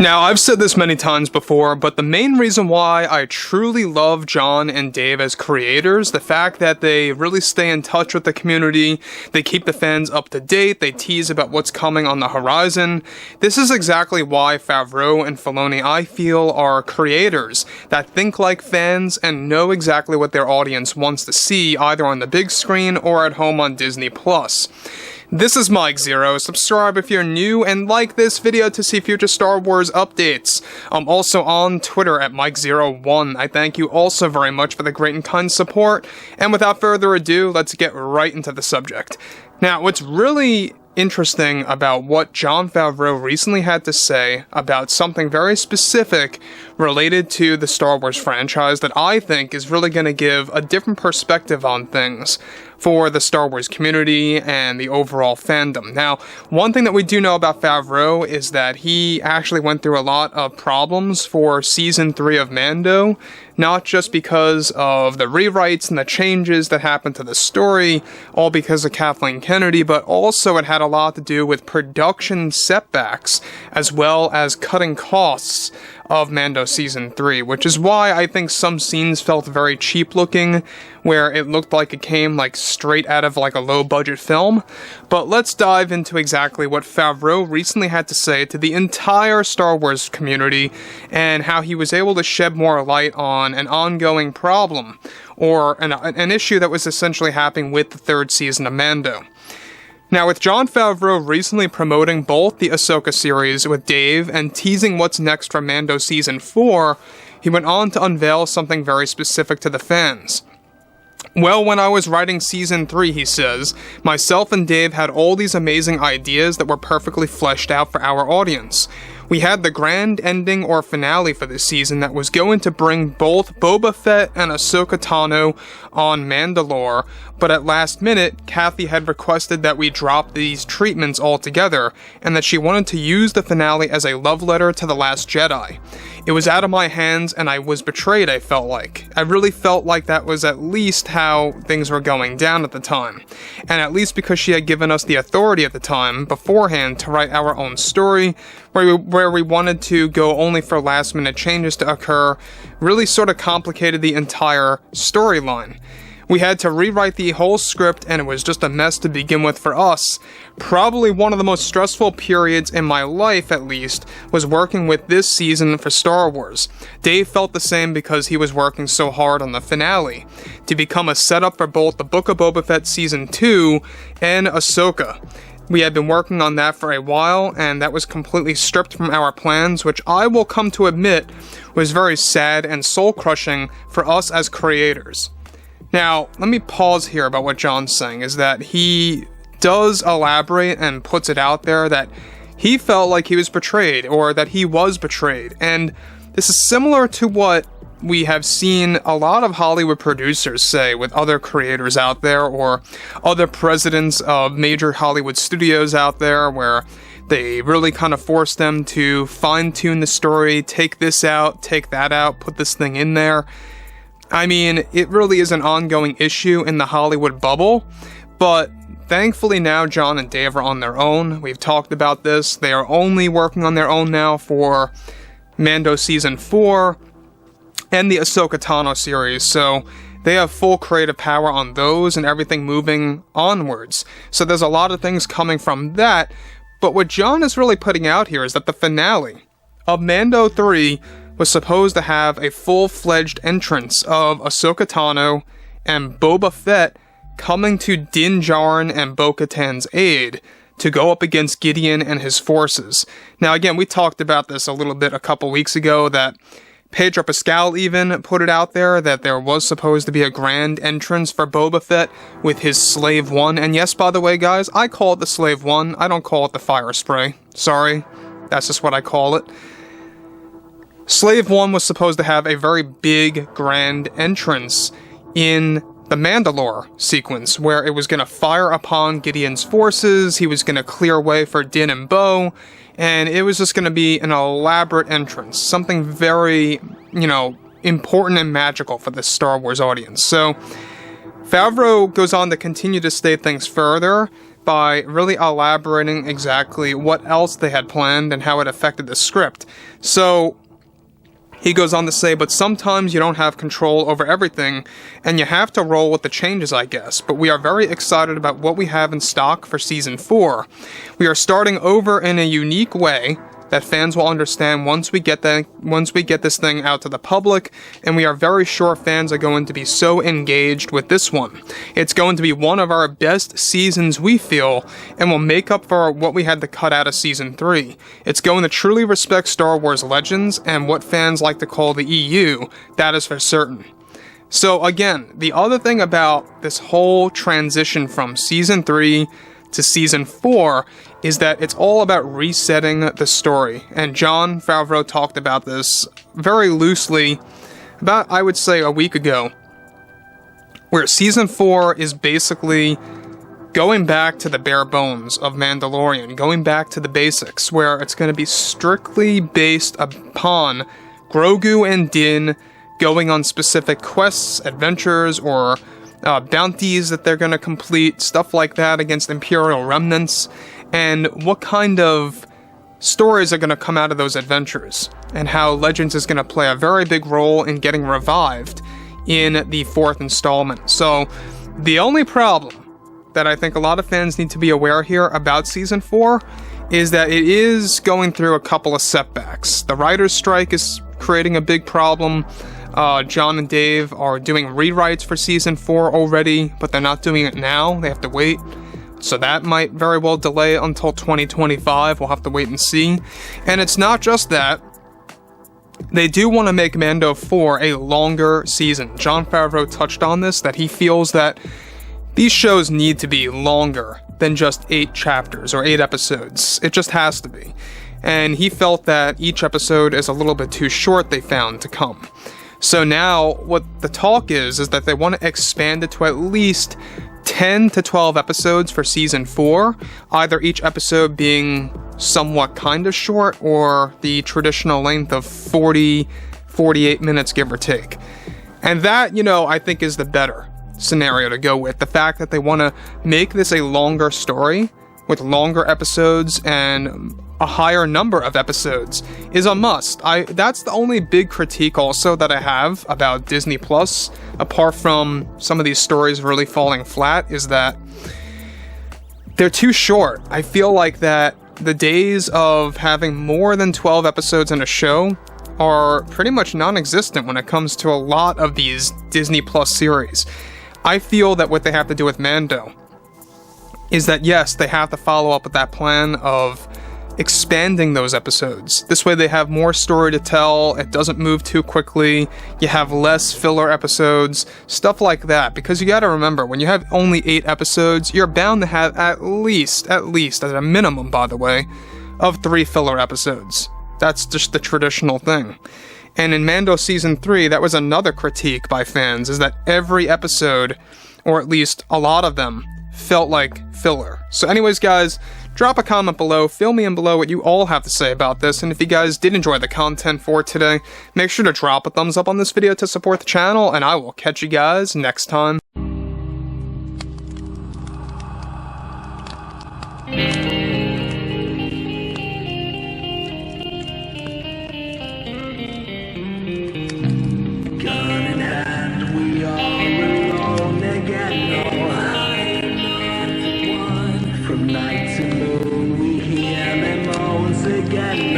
Now, I've said this many times before, but the main reason why I truly love Jon and Dave as creators, the fact that they really stay in touch with the community, they keep the fans up to date, they tease about what's coming on the horizon. This is exactly why Favreau and Filoni, I feel, are creators that think like fans and know exactly what their audience wants to see, either on the big screen or at home on Disney+. This is Mike Zero. Subscribe if you're new and like this video to see future Star Wars updates. I'm also on Twitter at Mike01. I thank you also very much for the great and kind support. And without further ado, let's get right into the subject. Now, what's really interesting about what Jon Favreau recently had to say about something very specific related to the Star Wars franchise that I think is really going to give a different perspective on things for the Star Wars community and the overall fandom. Now, one thing that we do know about Favreau is that he actually went through a lot of problems for Season 3 of Mando, not just because of the rewrites and the changes that happened to the story, all because of Kathleen Kennedy, but also it had a lot to do with production setbacks, as well as cutting costs of Mando Season 3, which is why I think some scenes felt very cheap looking, where it looked like it came like straight out of like a low budget film. But let's dive into exactly what Favreau recently had to say to the entire Star Wars community and how he was able to shed more light on an ongoing problem, or an issue that was essentially happening with the third season of Mando. Now, with Jon Favreau recently promoting both the Ahsoka series with Dave and teasing what's next for Mando Season 4, he went on to unveil something very specific to the fans. Well, when I was writing Season 3, he says, myself and Dave had all these amazing ideas that were perfectly fleshed out for our audience. We had the grand ending or finale for this season that was going to bring both Boba Fett and Ahsoka Tano on Mandalore, but at last minute, Kathy had requested that we drop these treatments altogether, and that she wanted to use the finale as a love letter to The Last Jedi. It was out of my hands, and I was betrayed, I felt like. I really felt like that was at least how things were going down at the time. And at least because she had given us the authority at the time, beforehand, to write our own story, where we wanted to go only for last-minute changes to occur, really sort of complicated the entire storyline. We had to rewrite the whole script, and it was just a mess to begin with for us. Probably one of the most stressful periods in my life, at least, was working with this season for Star Wars. Dave felt the same because he was working so hard on the finale, to become a setup for both the Book of Boba Fett Season 2 and Ahsoka. We had been working on that for a while, and that was completely stripped from our plans, which I will come to admit was very sad and soul-crushing for us as creators. Now, let me pause here about what Jon's saying, is that he does elaborate and puts it out there that he felt like he was betrayed, or that he was betrayed, and this is similar to what we have seen a lot of Hollywood producers say with other creators out there, or other presidents of major Hollywood studios out there, where they really kind of force them to fine-tune the story, take this out, take that out, put this thing in there. I mean, it really is an ongoing issue in the Hollywood bubble, but thankfully now Jon and Dave are on their own. We've talked about this. They are only working on their own now for Mando Season 4 and the Ahsoka Tano series, so they have full creative power on those and everything moving onwards. So there's a lot of things coming from that, but what Jon is really putting out here is that the finale of Mando 3 was supposed to have a full-fledged entrance of Ahsoka Tano and Boba Fett coming to Din Djarin and Bo-Katan's aid to go up against Gideon and his forces. Now again, we talked about this a little bit a couple weeks ago, that Pedro Pascal even put it out there that there was supposed to be a grand entrance for Boba Fett with his Slave One. And yes, by the way, guys, I call it the Slave One. I don't call it the fire spray. Sorry. That's just what I call it. Slave One was supposed to have a very big, grand entrance in the Mandalore sequence, where it was going to fire upon Gideon's forces, he was going to clear way for Din and Bo, and it was just going to be an elaborate entrance, something very, important and magical for the Star Wars audience. So Favreau goes on to continue to state things further by really elaborating exactly what else they had planned and how it affected the script. So he goes on to say, but sometimes you don't have control over everything, and you have to roll with the changes, I guess. But we are very excited about what we have in stock for Season 4. We are starting over in a unique way that fans will understand once we get this thing out to the public, and we are very sure fans are going to be so engaged with this one. It's going to be one of our best seasons, we feel, and will make up for what we had to cut out of Season 3. It's going to truly respect Star Wars Legends and what fans like to call the EU, that is for certain. So again, the other thing about this whole transition from Season 3 to Season 4 is that it's all about resetting the story. And Jon Favreau talked about this very loosely about, I would say, a week ago, where Season 4 is basically going back to the bare bones of Mandalorian, going back to the basics, where it's going to be strictly based upon Grogu and Din going on specific quests, adventures, or bounties that they're going to complete, stuff like that against Imperial remnants, and what kind of stories are going to come out of those adventures, and how Legends is going to play a very big role in getting revived in the 4th installment. So, the only problem that I think a lot of fans need to be aware here about Season 4 is that it is going through a couple of setbacks. The writer's strike is creating a big problem. Jon and Dave are doing rewrites for Season 4 already, but they're not doing it now. They have to wait. So that might very well delay until 2025. We'll have to wait and see. And it's not just that. They do want to make Mando 4 a longer season. Jon Favreau touched on this, that he feels that these shows need to be longer than just 8 chapters or 8 episodes. It just has to be. And he felt that each episode is a little bit too short, they found, to come. So now, what the talk is that they want to expand it to at least 10 to 12 episodes for Season 4, either each episode being somewhat kind of short, or the traditional length of 48 minutes, give or take. And that, I think is the better scenario to go with. The fact that they want to make this a longer story, with longer episodes and a higher number of episodes, is a must. That's the only big critique also that I have about Disney Plus, apart from some of these stories really falling flat, is that they're too short. I feel like that the days of having more than 12 episodes in a show are pretty much non-existent when it comes to a lot of these Disney Plus series. I feel that what they have to do with Mando is that, yes, they have to follow up with that plan of expanding those episodes. This way they have more story to tell, it doesn't move too quickly, you have less filler episodes, stuff like that. Because you gotta remember, when you have only 8 episodes, you're bound to have at least, at a minimum, by the way, of 3 filler episodes. That's just the traditional thing. And in Mando Season 3, that was another critique by fans, is that every episode, or at least a lot of them, felt like filler. So anyways, guys, drop a comment below, fill me in below what you all have to say about this, and if you guys did enjoy the content for today, make sure to drop a thumbs up on this video to support the channel, and I will catch you guys next time. From night to moon, we hear them moans again.